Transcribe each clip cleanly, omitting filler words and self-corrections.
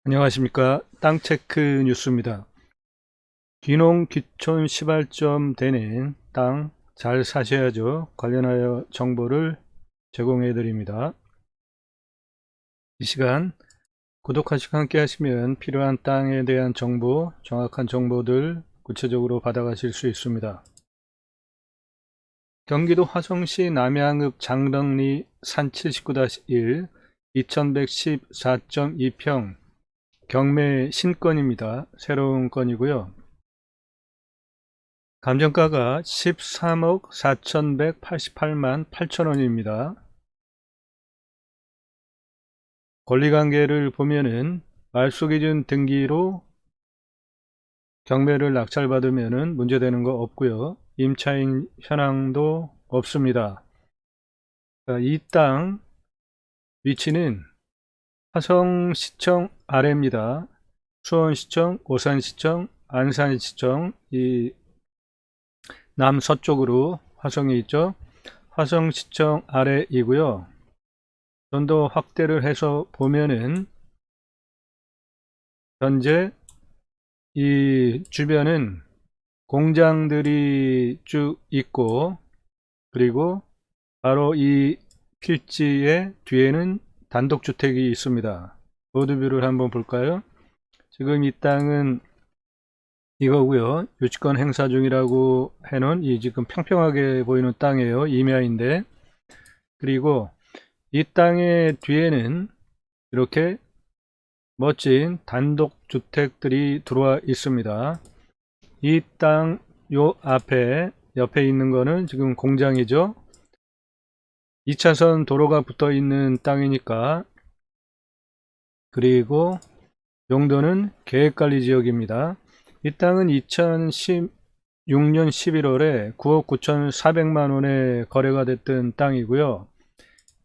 안녕하십니까. 땅체크 뉴스입니다. 귀농 귀촌 시발점 되는 땅 잘 사셔야죠. 관련하여 정보를 제공해 드립니다. 이 시간 구독하시고 함께 하시면 필요한 땅에 대한 정보, 정확한 정보들 구체적으로 받아가실 수 있습니다. 경기도 화성시 남양읍 장덕리 산 79-1 2114.2평 경매 신건입니다. 새로운 건이고요. 감정가가 13억 4188만 8천원입니다. 권리관계를 보면은 말소기준 등기로 경매를 낙찰받으면은 문제되는 거 없고요. 임차인 현황도 없습니다. 이 땅 위치는 화성시청 아래입니다. 수원시청, 오산시청, 안산시청 이 남서쪽으로 화성이 있죠. 화성시청 아래이고요. 좀 더 확대를 해서 보면은 현재 이 주변은 공장들이 쭉 있고, 그리고 바로 이 필지의 뒤에는 단독주택이 있습니다. 로드뷰를 한번 볼까요? 지금 이 땅은 이거고요. 유치권 행사 중이라고 해놓은 이 지금 평평하게 보이는 땅이에요. 임야인데, 그리고 이 땅의 뒤에는 이렇게 멋진 단독주택들이 들어와 있습니다. 이 땅 요 앞에 옆에 있는 거는 지금 공장이죠. 2차선 도로가 붙어 있는 땅이니까. 그리고 용도는 계획관리 지역입니다. 이 땅은 2016년 11월에 9억 9,400만원에 거래가 됐던 땅이고요.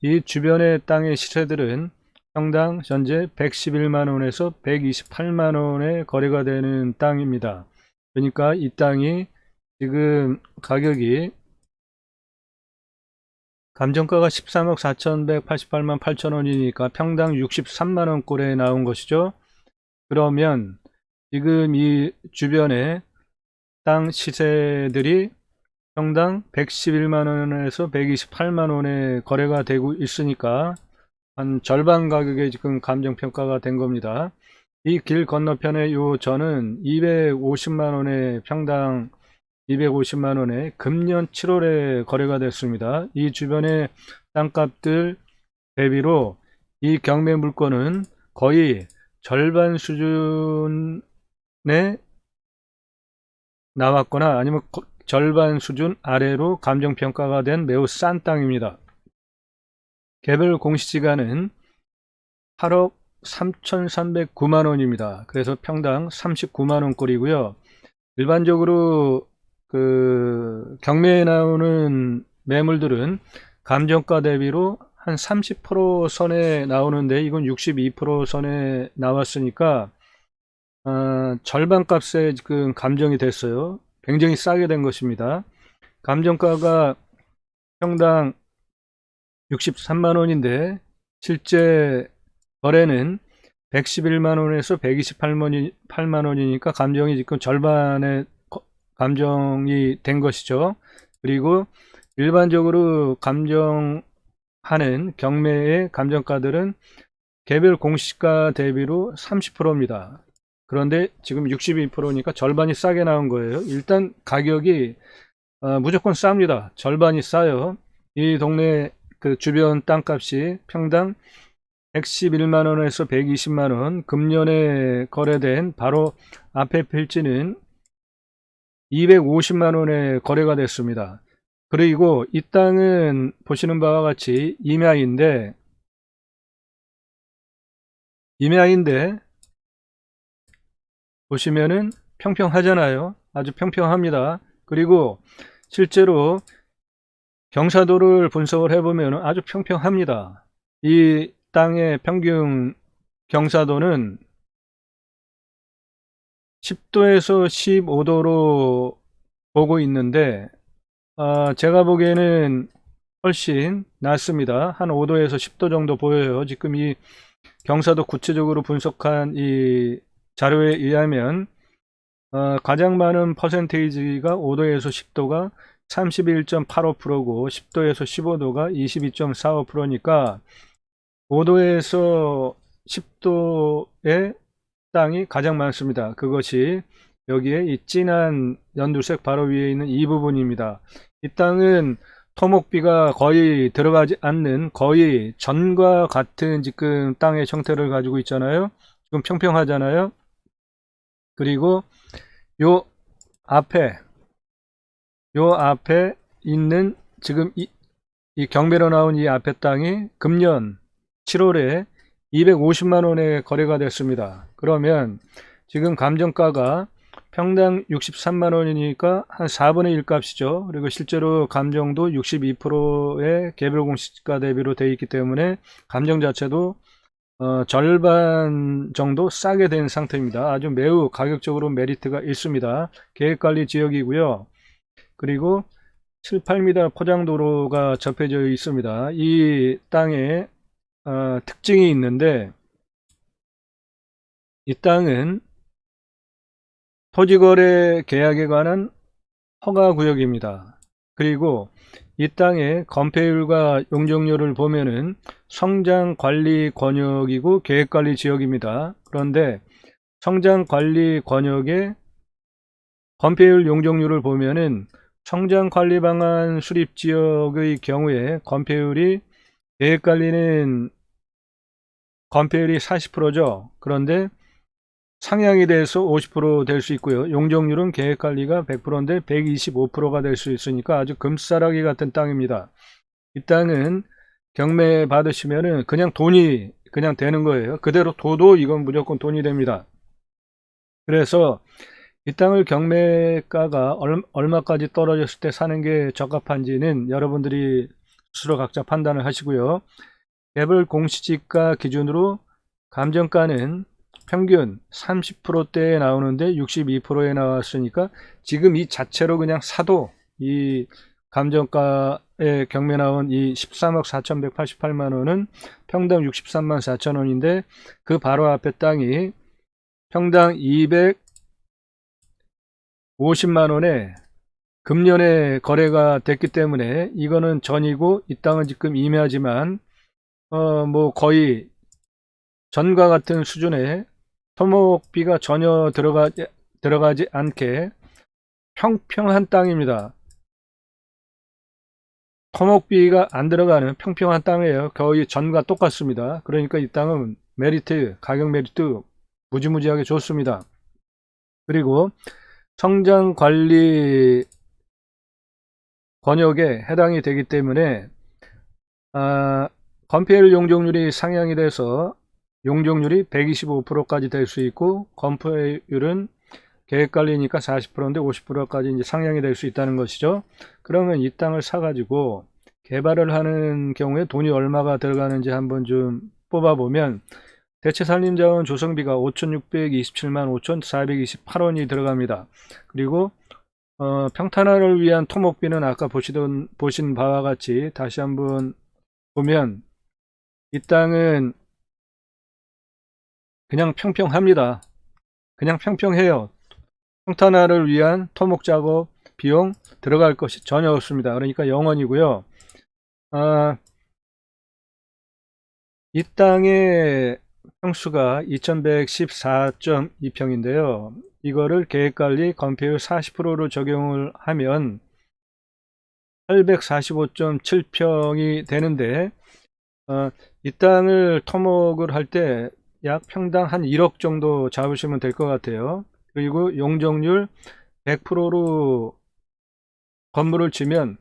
이 주변의 땅의 시세들은 평당 현재 111만원에서 128만원에 거래가 되는 땅입니다. 그러니까 이 땅이 지금 가격이 감정가가 13억 4,188만 8천원이니까 평당 63만원 꼴에 나온 것이죠. 그러면 지금 이 주변에 땅 시세들이 평당 111만원에서 128만원에 거래가 되고 있으니까 한 절반 가격에 지금 감정평가가 된 겁니다. 이 길 건너편에 요 전은 250만원에 평당 250만원에 금년 7월에 거래가 됐습니다. 이 주변의 땅값들 대비로 이 경매 물건은 거의 절반 수준에 나왔거나 아니면 절반 수준 아래로 감정평가가 된 매우 싼 땅입니다. 개별 공시지가는 8억 3,309만원입니다. 그래서 평당 39만원 꼴이고요. 일반적으로 그 경매에 나오는 매물들은 감정가 대비로 한 30% 선에 나오는데 이건 62% 선에 나왔으니까 절반 값에 지금 감정이 됐어요. 굉장히 싸게 된 것입니다. 감정가가 평당 63만원인데 실제 거래는 111만원에서 128만원이니까 감정이 지금 절반의 감정이 된 것이죠. 그리고 일반적으로 감정하는 경매의 감정가들은 개별 공시가 대비로 30%입니다. 그런데 지금 62%니까 절반이 싸게 나온 거예요. 일단 가격이 무조건 쌉니다. 절반이 싸요. 이 동네 그 주변 땅값이 평당 111만원에서 120만원, 금년에 거래된 바로 앞에 필지는 250만원에 거래가 됐습니다. 그리고 이 땅은 보시는 바와 같이 임야인데 보시면은 평평하잖아요. 아주 평평합니다. 그리고 실제로 경사도를 분석을 해보면 아주 평평합니다. 이 땅의 평균 경사도는 10도에서 15도로 보고 있는데 제가 보기에는 훨씬 낮습니다. 한 5도에서 10도 정도 보여요. 지금 이 경사도 구체적으로 분석한 이 자료에 의하면 가장 많은 퍼센테이지가 5도에서 10도가 31.85%고 10도에서 15도가 22.45%니까 5도에서 10도의 땅이 가장 많습니다. 그것이 여기에 이 진한 연두색 바로 위에 있는 이 부분입니다. 이 땅은 토목비가 거의 들어가지 않는 거의 전과 같은 지금 땅의 형태를 가지고 있잖아요. 좀 평평하잖아요. 그리고 요 앞에 있는 지금 이 경매로 나온 이 앞에 땅이 금년 7월에 250만 원에 거래가 됐습니다. 그러면 지금 감정가가 평당 63만 원이니까 한 4분의 1 값이죠. 그리고 실제로 감정도 62%의 개별 공시가 대비로 되어 있기 때문에 감정 자체도 절반 정도 싸게 된 상태입니다. 아주 매우 가격적으로 메리트가 있습니다. 계획관리 지역이고요. 그리고 7, 8m 포장도로가 접해져 있습니다. 이 땅에 특징이 있는데, 이 땅은 토지거래 계약에 관한 허가구역입니다. 그리고 이 땅의 건폐율과 용적률을 보면은 성장관리권역이고 계획관리지역입니다. 그런데 성장관리권역의 건폐율 용적률을 보면은 성장관리방안 수립지역의 경우에 건폐율이 계획관리는 건폐율이 40%죠. 그런데 상향이 돼서 50% 될 수 있고요. 용적률은 계획관리가 100%인데 125%가 될 수 있으니까 아주 금싸라기 같은 땅입니다. 이 땅은 경매 받으시면은 그냥 돈이 그냥 되는 거예요. 그대로 둬도 이건 무조건 돈이 됩니다. 그래서 이 땅을 경매가가 얼마까지 떨어졌을 때 사는 게 적합한지는 여러분들이 스스로 각자 판단을 하시고요. 개별 공시지가 기준으로 감정가는 평균 30%대에 나오는데 62%에 나왔으니까 지금 이 자체로 그냥 사도 이 감정가에 경매 나온 이 13억 4,188만 원은 평당 63만 4천 원인데 그 바로 앞에 땅이 평당 250만 원에 금년에 거래가 됐기 때문에 이거는 전이고 이 땅은 지금 임야지만 뭐 거의 전과 같은 수준의 토목비가 전혀 들어가지 않게 평평한 땅입니다. 토목비가 안 들어가는 평평한 땅이에요. 거의 전과 똑같습니다. 그러니까 이 땅은 메리트, 가격 메리트 무지무지하게 좋습니다. 그리고 성장관리 권역에 해당이 되기 때문에 건폐율 용적률이 상향이 돼서 용적률이 125%까지 될 수 있고 건폐율은 계획관리니까 40%인데 50%까지 이제 상향이 될 수 있다는 것이죠. 그러면 이 땅을 사가지고 개발을 하는 경우에 돈이 얼마가 들어가는지 한번 좀 뽑아보면 대체산림자원 조성비가 5,627만 5,428원이 들어갑니다. 그리고 평탄화를 위한 토목비는 아까 보신 바와 같이 다시 한번 보면 이 땅은 그냥 평평합니다. 그냥 평평해요. 평탄화를 위한 토목 작업 비용 들어갈 것이 전혀 없습니다. 그러니까 0원이고요. 이 땅의 평수가 2114.2평인데요. 이거를 계획관리 건폐율 40%로 적용을 하면 845.7평이 되는데 이 땅을 토목을 할 때 약 평당 한 1억 정도 잡으시면 될 것 같아요. 그리고 용적률 100%로 건물을 지면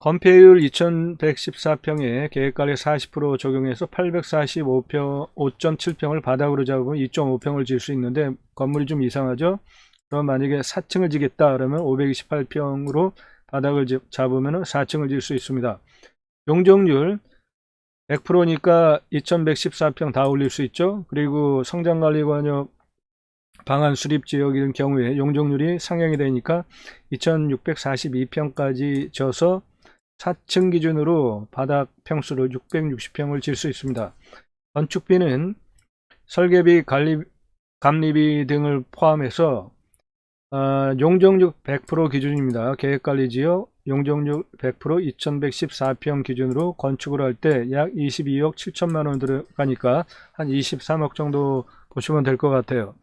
건폐율 2114평에 계획관리 40% 적용해서 845평 5.7평을 바닥으로 잡으면 2.5평을 질 수 있는데 건물이 좀 이상하죠. 그럼 만약에 4층을 지겠다 그러면 528평으로 바닥을 잡으면 4층을 질 수 있습니다. 용적률 100%니까 2114평 다 올릴 수 있죠. 그리고 성장관리권역 방안 수립지역인 경우에 용적률이 상향이 되니까 2642평까지 져서 4층 기준으로 바닥 평수로 660평을 질 수 있습니다. 건축비는 설계비, 감리비 등을 포함해서 용적률 100% 기준입니다. 계획관리지역 용적률 100% 2114평 기준으로 건축을 할 때 약 22억 7천만 원 들어가니까 한 23억 정도 보시면 될 것 같아요.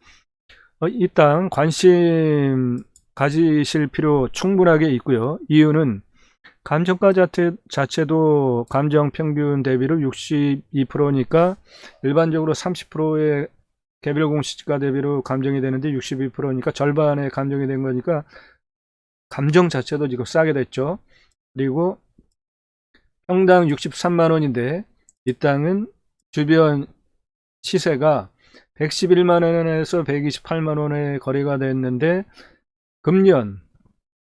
이 땅 관심 가지실 필요 충분하게 있고요. 이유는 감정가 자체도 감정 평균 대비로 62%니까 일반적으로 30%의 개별 공시가 대비로 감정이 되는데 62%니까 절반의 감정이 된 거니까 감정 자체도 지금 싸게 됐죠. 그리고 평당 63만 원인데 이 땅은 주변 시세가 111만 원에서 128만 원에 거래가 됐는데 금년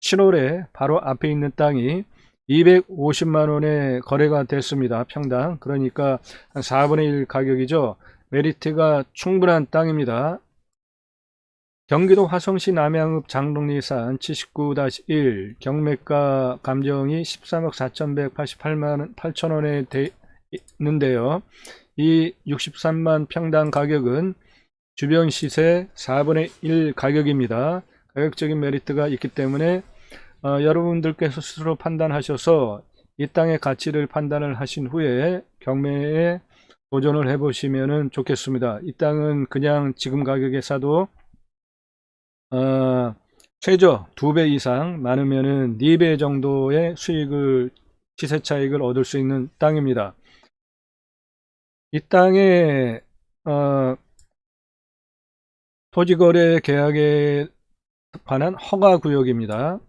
7월에 바로 앞에 있는 땅이 250만 원에 거래가 됐습니다. 평당. 그러니까 한 4분의 1 가격이죠. 메리트가 충분한 땅입니다. 경기도 화성시 남양읍 장롱리산 79-1 경매가 감정이 13억 4,188만 8천 원에 돼 있는데요. 이 63만 평당 가격은 주변 시세 4분의 1 가격입니다. 가격적인 메리트가 있기 때문에 여러분들께서 스스로 판단하셔서 이 땅의 가치를 판단을 하신 후에 경매에 도전을 해보시면 좋겠습니다. 이 땅은 그냥 지금 가격에 사도 최저 2배 이상, 많으면은 4배 정도의 수익을, 시세 차익을 얻을 수 있는 땅입니다. 이 땅에 토지거래 계약에 관한 허가구역입니다.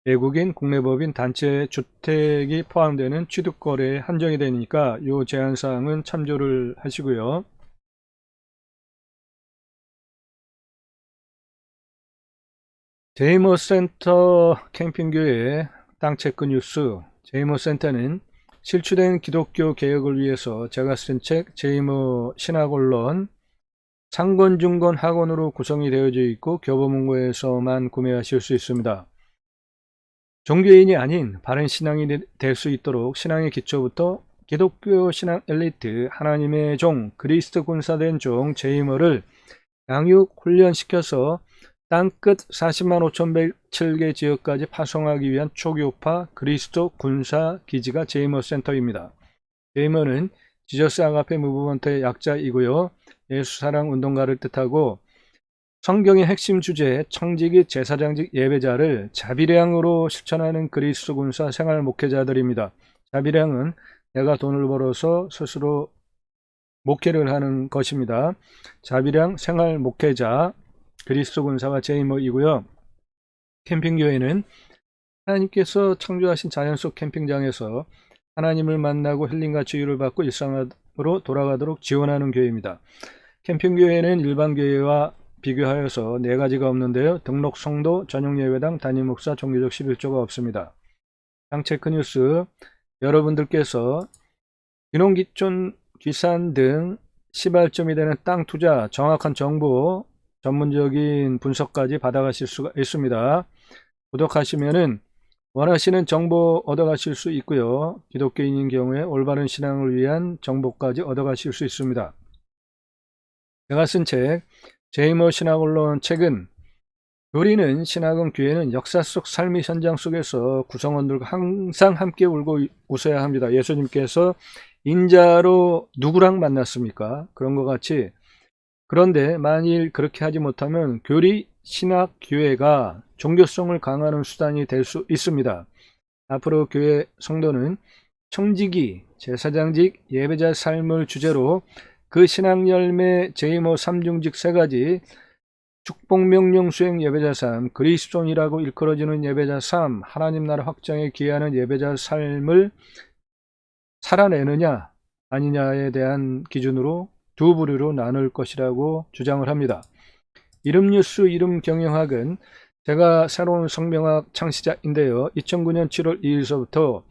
외국인, 국내법인, 단체 주택이 포함되는 취득거래에 한정이 되니까 이 제한사항은 참조를 하시고요. 제이머센터 캠핑교회 땅체크 뉴스. 제이머센터는 실추된 기독교 개혁을 위해서 제가 쓴 책 제이머 신학원론 상권중권 학원으로 구성이 되어져 있고 교보문고에서만 구매하실 수 있습니다. 종교인이 아닌 바른 신앙이 될 수 있도록 신앙의 기초부터 기독교 신앙 엘리트, 하나님의 종, 그리스도 군사된 종 제이머를 양육 훈련시켜서 땅끝 40만 5,107개 지역까지 파송하기 위한 초교파 그리스도 군사 기지가 제이머 센터입니다. 제이머는 지저스 아가페 무브먼트의 약자이고요. 예수사랑 운동가를 뜻하고 성경의 핵심 주제 청지기 제사장직 예배자를 자비량으로 실천하는 그리스도 군사 생활 목회자들입니다. 자비량은 내가 돈을 벌어서 스스로 목회를 하는 것입니다. 자비량 생활 목회자 그리스도 군사가 제이머이고요. 캠핑교회는 하나님께서 창조하신 자연 속 캠핑장에서 하나님을 만나고 힐링과 치유를 받고 일상으로 돌아가도록 지원하는 교회입니다. 캠핑교회는 일반 교회와 비교하여서 4가지가 없는데요. 등록 성도, 전용 예배당, 담임 목사, 종교적 11조가 없습니다. 땅체크 뉴스. 여러분들께서 귀농귀촌, 귀산 등 시발점이 되는 땅 투자 정확한 정보, 전문적인 분석까지 받아가실 수가 있습니다. 구독하시면은 원하시는 정보 얻어가실 수 있고요. 기독교인인 경우에 올바른 신앙을 위한 정보까지 얻어가실 수 있습니다. 제가 쓴 책 제이머 신학원론 책은 교리는 신학은 교회는 역사 속 삶의 현장 속에서 구성원들과 항상 함께 울고 웃어야 합니다. 예수님께서 인자로 누구랑 만났습니까? 그런 것 같이. 그런데 만일 그렇게 하지 못하면 교리, 신학, 교회가 종교성을 강화하는 수단이 될 수 있습니다. 앞으로 교회 성도는 청지기, 제사장직, 예배자 삶을 주제로 그 신앙 열매 제이모 3중직 3가지 축복명령 수행 예배자 삶, 그리스도인이라고 일컬어지는 예배자 삶, 하나님 나라 확장에 기여하는 예배자 삶을 살아내느냐 아니냐에 대한 기준으로 2부류로 나눌 것이라고 주장을 합니다. 이름뉴스 이름경영학은 제가 새로운 성명학 창시자인데요. 2009년 7월 2일서부터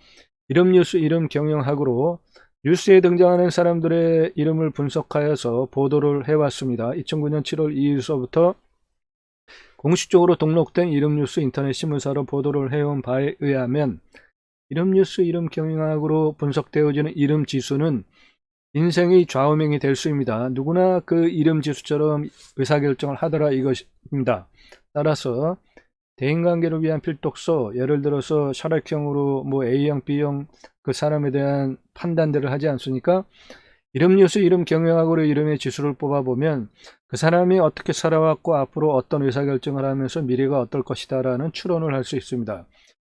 이름뉴스 이름경영학으로 뉴스에 등장하는 사람들의 이름을 분석하여서 보도를 해왔습니다. 2009년 7월 2일서부터 공식적으로 등록된 이름뉴스 인터넷 신문사로 보도를 해온 바에 의하면 이름뉴스 이름경영학으로 분석되어지는 이름지수는 인생의 좌우명이 될 수입니다. 누구나 그 이름 지수처럼 의사결정을 하더라 이것입니다. 따라서 대인관계를 위한 필독서, 예를 들어서 혈액형으로 뭐 A형, B형 그 사람에 대한 판단들을 하지 않습니까? 이름 요소, 이름 경영학으로 이름의 지수를 뽑아보면 그 사람이 어떻게 살아왔고 앞으로 어떤 의사결정을 하면서 미래가 어떨 것이다 라는 추론을 할 수 있습니다.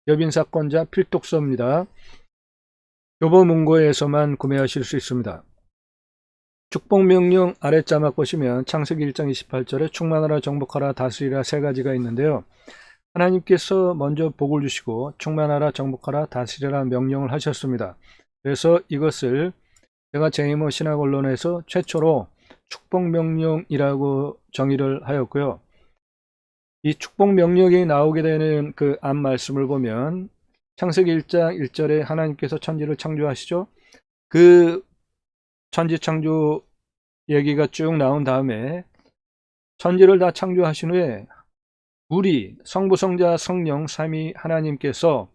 여빈사건자 필독서입니다. 교보문고에서만 구매하실 수 있습니다. 축복명령 아랫자막 보시면 창세기 1장 28절에 충만하라 정복하라 다스리라 세 가지가 있는데요. 하나님께서 먼저 복을 주시고 충만하라 정복하라 다스리라 명령을 하셨습니다. 그래서 이것을 제가 제이모 신학언론에서 최초로 축복명령이라고 정의를 하였고요. 이 축복명령이 나오게 되는 그 앞 말씀을 보면 창세기 1장 1절에 하나님께서 천지를 창조하시죠. 그 천지 창조 얘기가 쭉 나온 다음에 천지를 다 창조하신 후에 우리 성부 성자 성령 삼위 하나님께서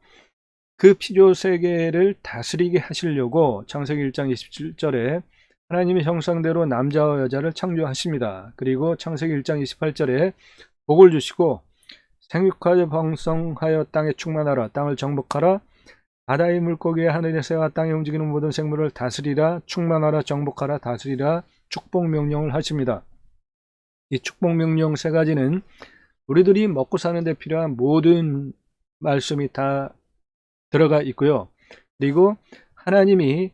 그 피조 세계를 다스리게 하시려고 창세기 1장 27절에 하나님의 형상대로 남자와 여자를 창조하십니다. 그리고 창세기 1장 28절에 복을 주시고 생육하여 번성하여 땅에 충만하라 땅을 정복하라 바다의 물고기에 하늘의 새와 땅에 움직이는 모든 생물을 다스리라 충만하라 정복하라 다스리라 축복명령을 하십니다. 이 축복명령 세 가지는 우리들이 먹고 사는 데 필요한 모든 말씀이 다 들어가 있고요. 그리고 하나님이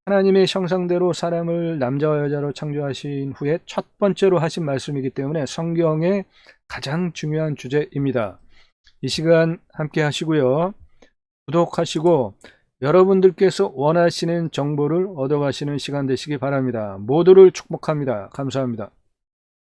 하나님의 형상대로 사람을 남자와 여자로 창조하신 후에 첫 번째로 하신 말씀이기 때문에 성경의 가장 중요한 주제입니다. 이 시간 함께 하시고요. 구독하시고 여러분들께서 원하시는 정보를 얻어가시는 시간 되시기 바랍니다. 모두를 축복합니다. 감사합니다.